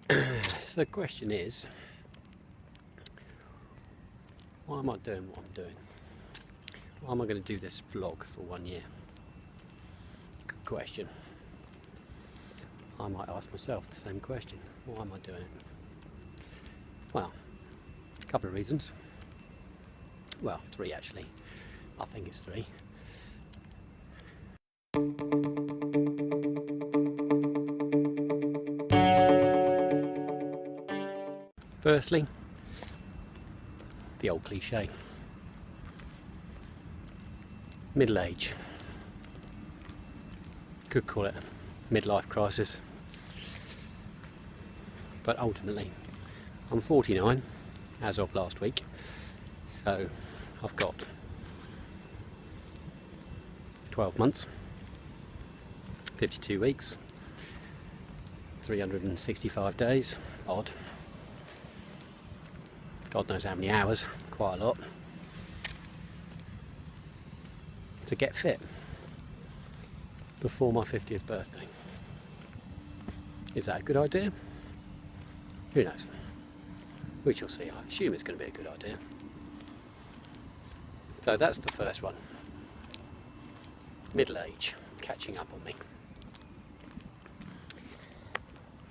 So the question is, why am I doing what I'm doing? Why am I going to do this vlog for 1 year? Good question. I might ask myself the same question. Why am I doing it? Well, a couple of reasons. Well, three actually. I think it's three. Firstly, the old cliche. Middle age. Could call it a midlife crisis. But ultimately, I'm 49 as of last week. So I've got 12 months, 52 weeks, 365 days, odd. God knows how many hours, quite a lot, to get fit before my 50th birthday. Is that a good idea? Who knows? We shall see. I assume it's going to be a good idea. So that's the first one. Middle age catching up on me.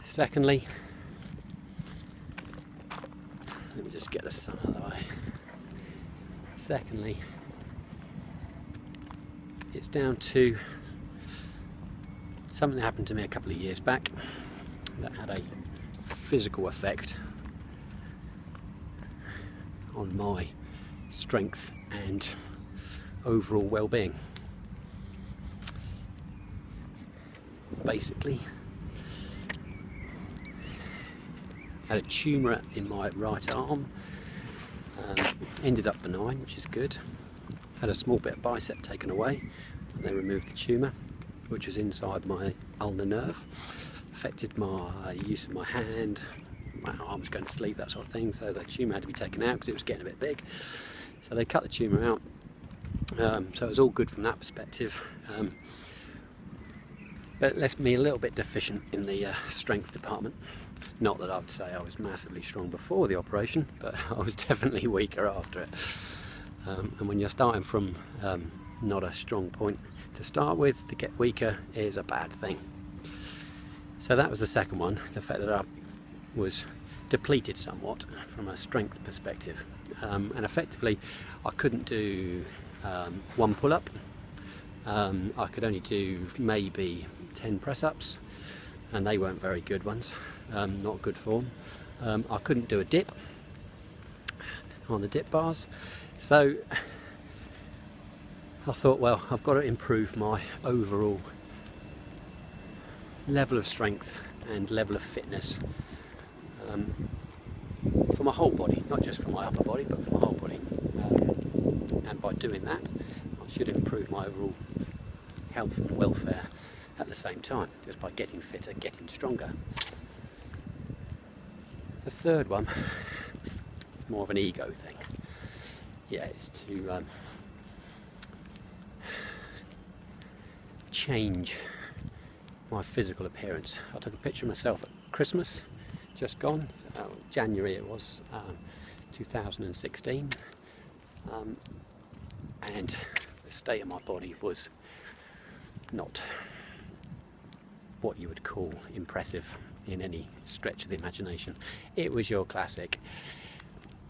Secondly, let me just get the sun out of the way. Secondly, it's down to something that happened to me a couple of years back that had a physical effect on my strength and overall well-being. Basically, I had a tumour in my right arm, ended up benign, which is good. Had a small bit of bicep taken away and they removed the tumour, which was inside my ulnar nerve. Affected my use of my hand, my arm was going to sleep, that sort of thing, so the tumour had to be taken out because it was getting a bit big. So they cut the tumour out, so it was all good from that perspective. But it left me a little bit deficient in the strength department. Not that I would say I was massively strong before the operation, but I was definitely weaker after it. And when you're starting from not a strong point to start with, to get weaker is a bad thing. So that was the second one, the fact that I was depleted somewhat from a strength perspective. And effectively, I couldn't do one pull-up. I could only do maybe 10 press-ups, and they weren't very good ones, not good form. I couldn't do a dip on the dip bars, so I thought, well, I've got to improve my overall level of strength and level of fitness for my whole body, not just for my upper body, but for my whole body. And by doing that, I should improve my overall health and welfare at the same time, just by getting fitter, getting stronger. The third one is more of an ego thing. Yeah, it's to change my physical appearance. I took a picture of myself at Christmas, just gone, January it was, 2016, and the state of my body was not what you would call impressive in any stretch of the imagination. It was your classic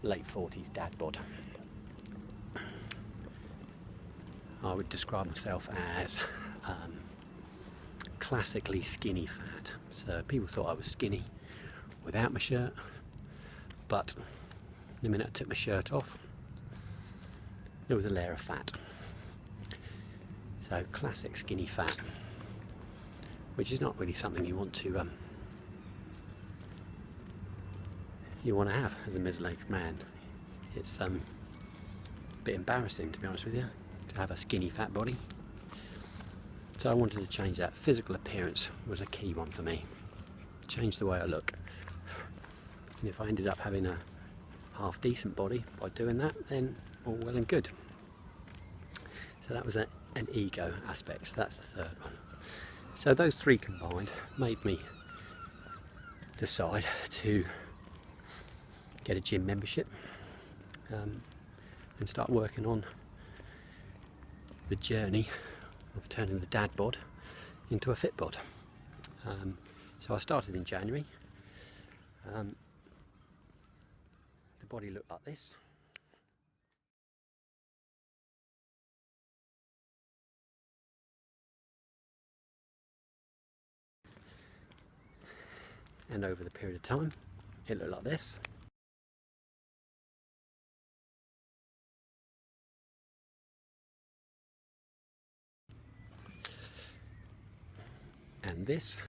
late 40s dad bod. I would describe myself as classically skinny fat. So people thought I was skinny without my shirt, but the minute I took my shirt off, there was a layer of fat. So classic skinny fat, which is not really something you want to have as a middle-aged man. It's a bit embarrassing, to be honest with you, to have a skinny fat body. So I wanted to change that. Physical appearance was a key one for me. Change the way I look. And if I ended up having a half decent body by doing that, then all well and good. So that was an ego aspect. So that's the third one. So those three combined made me decide to get a gym membership and start working on the journey of turning the dad bod into a fit bod. So I started in January. The body looked like this. And over the period of time, it looked like this. And this.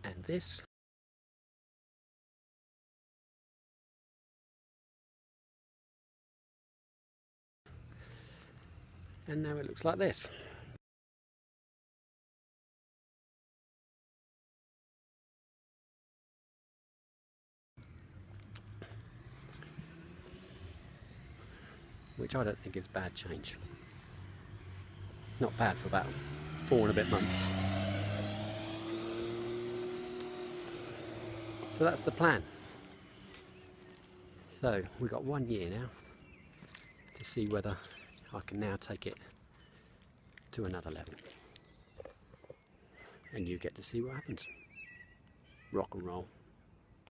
And this. And now it looks like this. Which I don't think is bad change. Not bad for about 4 and a bit months. So that's the plan. So we've got 1 year now to see whether I can now take it to another level. And you get to see what happens. Rock and roll.